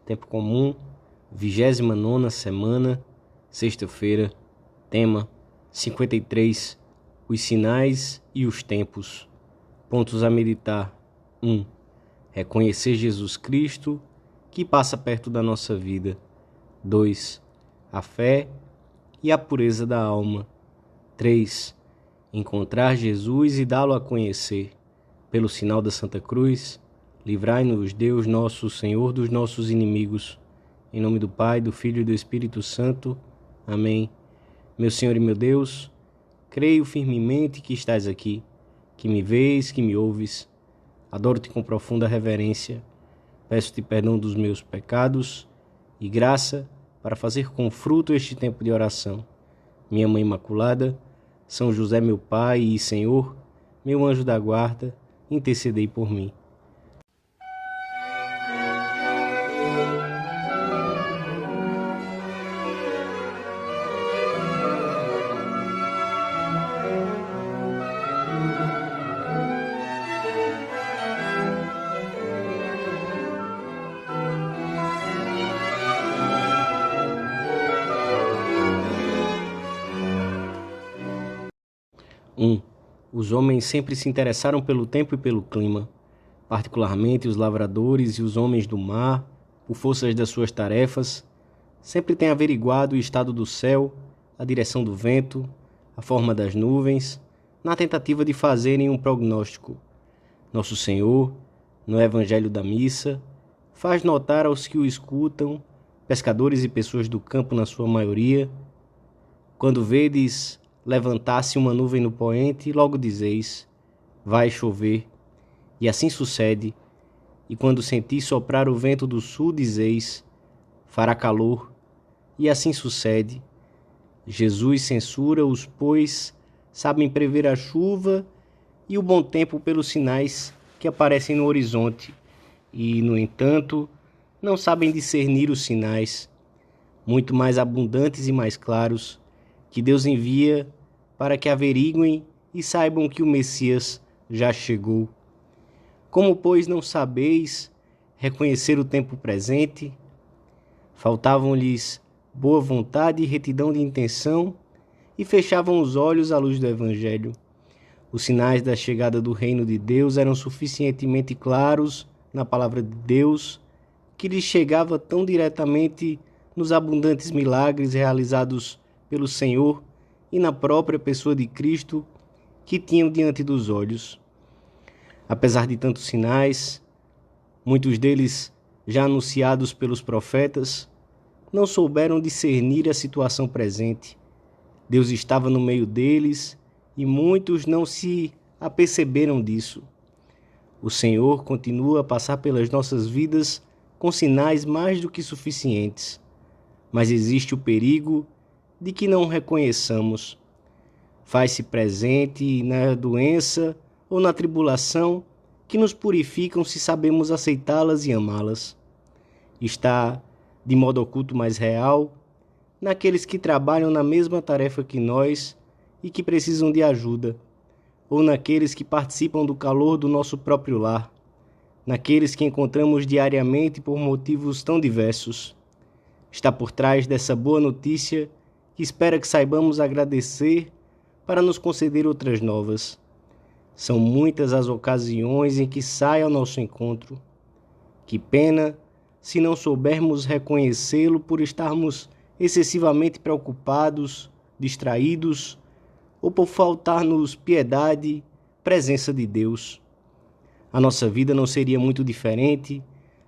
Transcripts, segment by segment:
Tempo comum, 29ª semana, sexta-feira, tema 53, os sinais e os tempos. Pontos a meditar. 1. Reconhecer Jesus Cristo, que passa perto da nossa vida. 2. A fé e a pureza da alma. 3. Encontrar Jesus e dá-lo a conhecer. Pelo sinal da Santa Cruz, livrai-nos, Deus nosso Senhor, dos nossos inimigos. Em nome do Pai, do Filho e do Espírito Santo. Amém. Meu Senhor e meu Deus, creio firmemente que estás aqui, que me vês, que me ouves. Adoro-te com profunda reverência. Peço-te perdão dos meus pecados e graça para fazer com fruto este tempo de oração. Minha Mãe Imaculada, São José, meu Pai e Senhor, meu anjo da guarda, intercedei por mim. Os homens sempre se interessaram pelo tempo e pelo clima, particularmente os lavradores e os homens do mar, por forças das suas tarefas, sempre têm averiguado o estado do céu, a direção do vento, a forma das nuvens, na tentativa de fazerem um prognóstico. Nosso Senhor, no Evangelho da Missa, faz notar aos que o escutam, pescadores e pessoas do campo na sua maioria, quando vedes levantar-se uma nuvem no poente, logo dizeis, vai chover, e assim sucede. E quando sentis soprar o vento do sul, dizeis, fará calor, e assim sucede. Jesus censura-os, pois sabem prever a chuva e o bom tempo pelos sinais que aparecem no horizonte, e, no entanto, não sabem discernir os sinais, muito mais abundantes e mais claros, que Deus envia para que averiguem e saibam que o Messias já chegou. Como, pois, não sabeis reconhecer o tempo presente? Faltavam-lhes boa vontade e retidão de intenção e fechavam os olhos à luz do Evangelho. Os sinais da chegada do reino de Deus eram suficientemente claros na palavra de Deus, que lhes chegava tão diretamente nos abundantes milagres realizados pelo Senhor e na própria pessoa de Cristo que tinham diante dos olhos. Apesar de tantos sinais, muitos deles já anunciados pelos profetas, não souberam discernir a situação presente. Deus estava no meio deles e muitos não se aperceberam disso. O Senhor continua a passar pelas nossas vidas com sinais mais do que suficientes, mas existe o perigo de que não reconheçamos. Faz-se presente na doença ou na tribulação que nos purificam se sabemos aceitá-las e amá-las. Está, de modo oculto mais real, naqueles que trabalham na mesma tarefa que nós e que precisam de ajuda, ou naqueles que participam do calor do nosso próprio lar, naqueles que encontramos diariamente por motivos tão diversos. Está por trás dessa boa notícia que espera que saibamos agradecer para nos conceder outras novas. São muitas as ocasiões em que sai ao nosso encontro. Que pena se não soubermos reconhecê-lo por estarmos excessivamente preocupados, distraídos, ou por faltar-nos piedade, presença de Deus. A nossa vida não seria muito diferente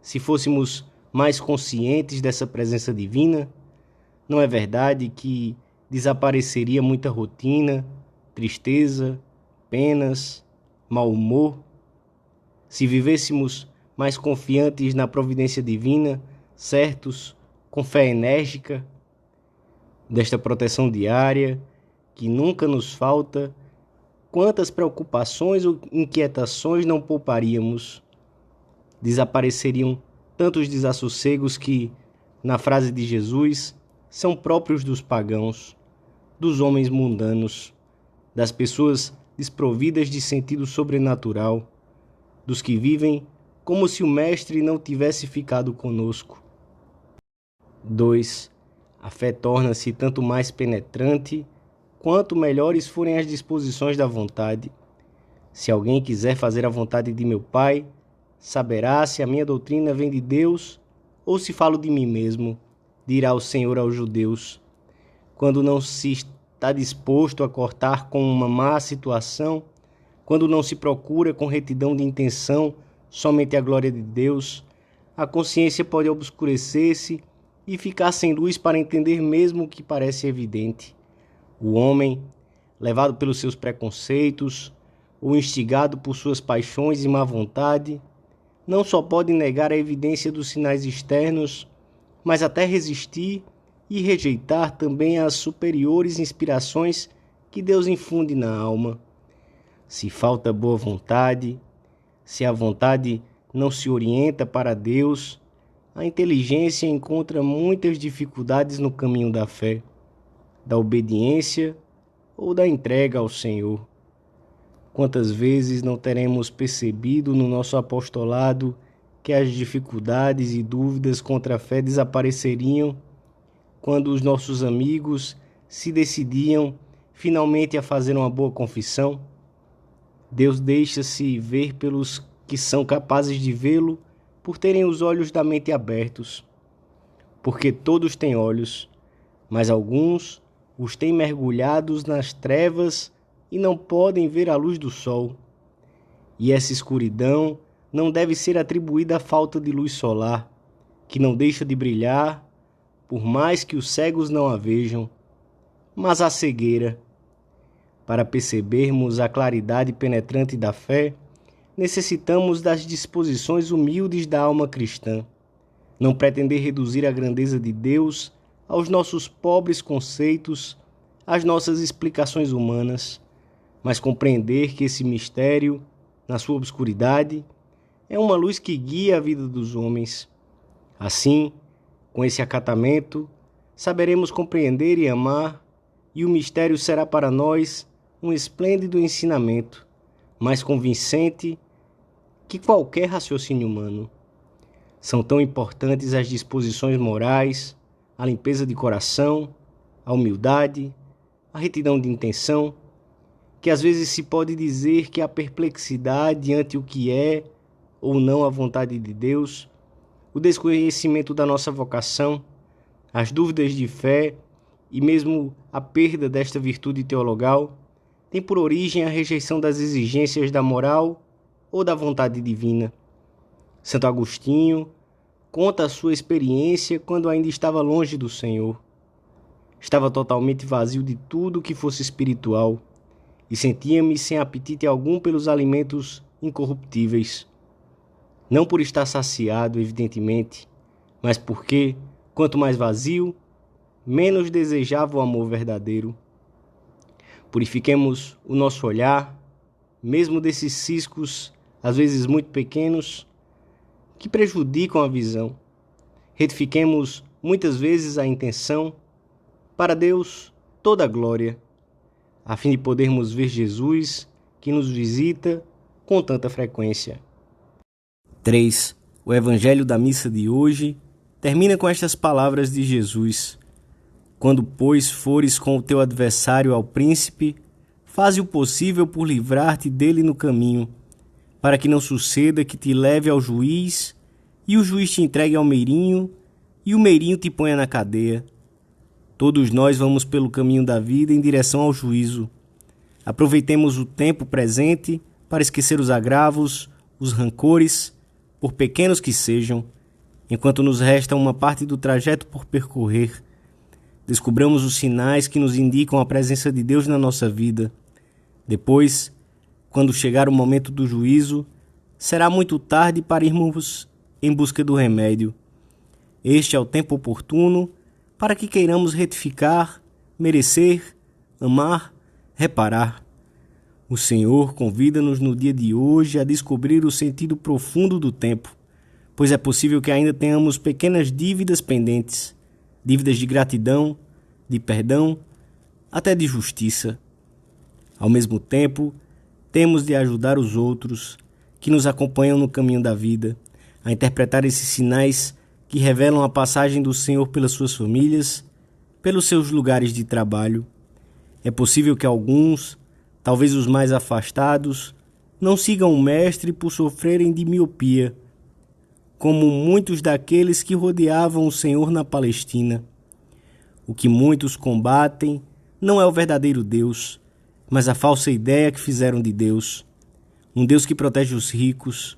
se fôssemos mais conscientes dessa presença divina. Não é verdade que desapareceria muita rotina, tristeza, penas, mau humor? Se vivêssemos mais confiantes na providência divina, certos, com fé enérgica, desta proteção diária, que nunca nos falta, quantas preocupações ou inquietações não pouparíamos? Desapareceriam tantos desassossegos que, na frase de Jesus, são próprios dos pagãos, dos homens mundanos, das pessoas desprovidas de sentido sobrenatural, dos que vivem como se o Mestre não tivesse ficado conosco. 2. A fé torna-se tanto mais penetrante, quanto melhores forem as disposições da vontade. Se alguém quiser fazer a vontade de meu Pai, saberá se a minha doutrina vem de Deus ou se falo de mim mesmo, dirá o Senhor aos judeus. Quando não se está disposto a cortar com uma má situação, quando não se procura com retidão de intenção somente a glória de Deus, a consciência pode obscurecer-se e ficar sem luz para entender mesmo o que parece evidente. O homem, levado pelos seus preconceitos ou instigado por suas paixões e má vontade, não só pode negar a evidência dos sinais externos, mas até resistir e rejeitar também as superiores inspirações que Deus infunde na alma. Se falta boa vontade, se a vontade não se orienta para Deus, a inteligência encontra muitas dificuldades no caminho da fé, da obediência ou da entrega ao Senhor. Quantas vezes não teremos percebido no nosso apostolado que as dificuldades e dúvidas contra a fé desapareceriam quando os nossos amigos se decidiam finalmente a fazer uma boa confissão? Deus deixa-se ver pelos que são capazes de vê-lo por terem os olhos da mente abertos. Porque todos têm olhos, mas alguns os têm mergulhados nas trevas e não podem ver a luz do sol. E essa escuridão não deve ser atribuída à falta de luz solar, que não deixa de brilhar, por mais que os cegos não a vejam, mas à cegueira. Para percebermos a claridade penetrante da fé, necessitamos das disposições humildes da alma cristã. Não pretender reduzir a grandeza de Deus aos nossos pobres conceitos, às nossas explicações humanas, mas compreender que esse mistério, na sua obscuridade, é uma luz que guia a vida dos homens. Assim, com esse acatamento, saberemos compreender e amar, e o mistério será para nós um esplêndido ensinamento, mais convincente que qualquer raciocínio humano. São tão importantes as disposições morais, a limpeza de coração, a humildade, a retidão de intenção, que às vezes se pode dizer que a perplexidade ante o que é ou não a vontade de Deus, o desconhecimento da nossa vocação, as dúvidas de fé e mesmo a perda desta virtude teologal, tem por origem a rejeição das exigências da moral ou da vontade divina. Santo Agostinho conta a sua experiência quando ainda estava longe do Senhor. Estava totalmente vazio de tudo que fosse espiritual e sentia-me sem apetite algum pelos alimentos incorruptíveis. Não por estar saciado, evidentemente, mas porque, quanto mais vazio, menos desejava o amor verdadeiro. Purifiquemos o nosso olhar, mesmo desses ciscos, às vezes muito pequenos, que prejudicam a visão. Retifiquemos muitas vezes a intenção, para Deus toda a glória, a fim de podermos ver Jesus, que nos visita com tanta frequência. 3. O Evangelho da missa de hoje termina com estas palavras de Jesus: Quando, pois, fores com o teu adversário ao príncipe, faze o possível por livrar-te dele no caminho, para que não suceda que te leve ao juiz, e o juiz te entregue ao meirinho, e o meirinho te ponha na cadeia. Todos nós vamos pelo caminho da vida em direção ao juízo. Aproveitemos o tempo presente para esquecer os agravos, os rancores, por pequenos que sejam, enquanto nos resta uma parte do trajeto por percorrer. Descobramos os sinais que nos indicam a presença de Deus na nossa vida. Depois, quando chegar o momento do juízo, será muito tarde para irmos em busca do remédio. Este é o tempo oportuno para que queiramos retificar, merecer, amar, reparar. O Senhor convida-nos no dia de hoje a descobrir o sentido profundo do tempo, pois é possível que ainda tenhamos pequenas dívidas pendentes, dívidas de gratidão, de perdão, até de justiça. Ao mesmo tempo, temos de ajudar os outros, que nos acompanham no caminho da vida, a interpretar esses sinais que revelam a passagem do Senhor pelas suas famílias, pelos seus lugares de trabalho. É possível que alguns, talvez os mais afastados, não sigam o Mestre por sofrerem de miopia, como muitos daqueles que rodeavam o Senhor na Palestina. O que muitos combatem não é o verdadeiro Deus, mas a falsa ideia que fizeram de Deus. Um Deus que protege os ricos,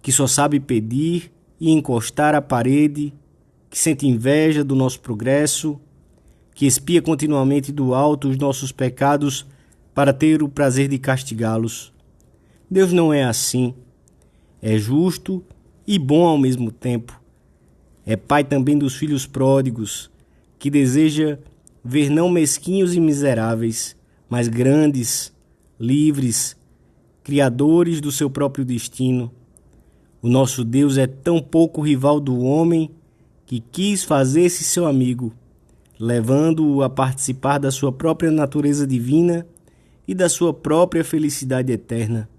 que só sabe pedir e encostar à parede, que sente inveja do nosso progresso, que espia continuamente do alto os nossos pecados para ter o prazer de castigá-los. Deus não é assim. É justo e bom ao mesmo tempo. É pai também dos filhos pródigos, que deseja ver não mesquinhos e miseráveis, mas grandes, livres, criadores do seu próprio destino. O nosso Deus é tão pouco rival do homem que quis fazer-se seu amigo, levando-o a participar da sua própria natureza divina e da sua própria felicidade eterna.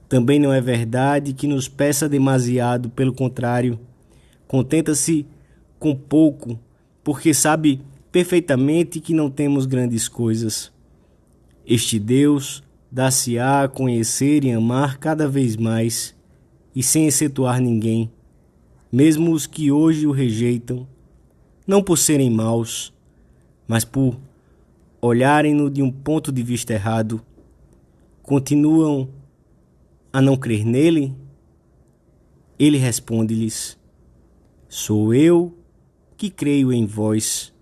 Também não é verdade que nos peça demasiado, pelo contrário, contenta-se com pouco, porque sabe perfeitamente que não temos grandes coisas. Este Deus dá-se-á a conhecer e amar cada vez mais, e sem excetuar ninguém, mesmo os que hoje o rejeitam, não por serem maus, mas por olharem-no de um ponto de vista errado, continuam a não crer nele. Ele responde-lhes: sou eu que creio em vós.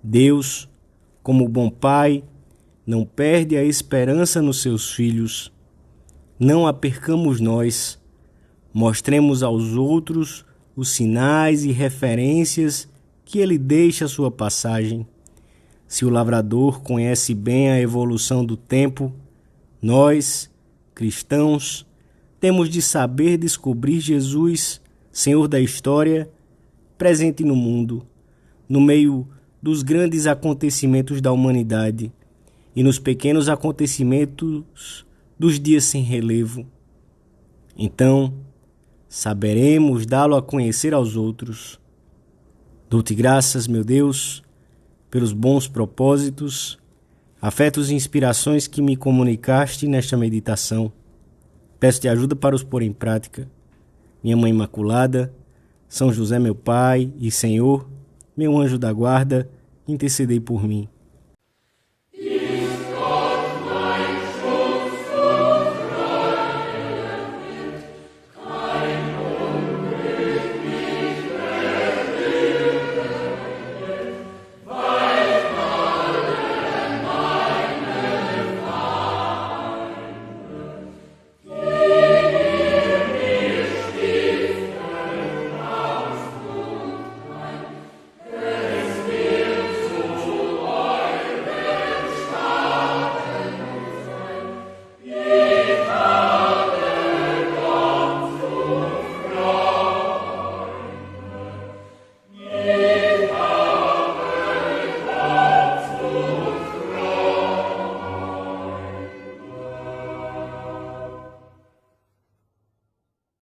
Deus, como bom pai, não perde a esperança nos seus filhos. Não a percamos nós. Mostremos aos outros os sinais e referências que ele deixa à sua passagem. Se o lavrador conhece bem a evolução do tempo, nós, cristãos, temos de saber descobrir Jesus, Senhor da história, presente no mundo, no meio dos grandes acontecimentos da humanidade e nos pequenos acontecimentos dos dias sem relevo. Então, saberemos dá-lo a conhecer aos outros. Dou-te graças, meu Deus, pelos bons propósitos, afetos e inspirações que me comunicaste nesta meditação. Peço-te ajuda para os pôr em prática. Minha Mãe Imaculada, São José meu Pai e Senhor, meu anjo da guarda, intercedei por mim.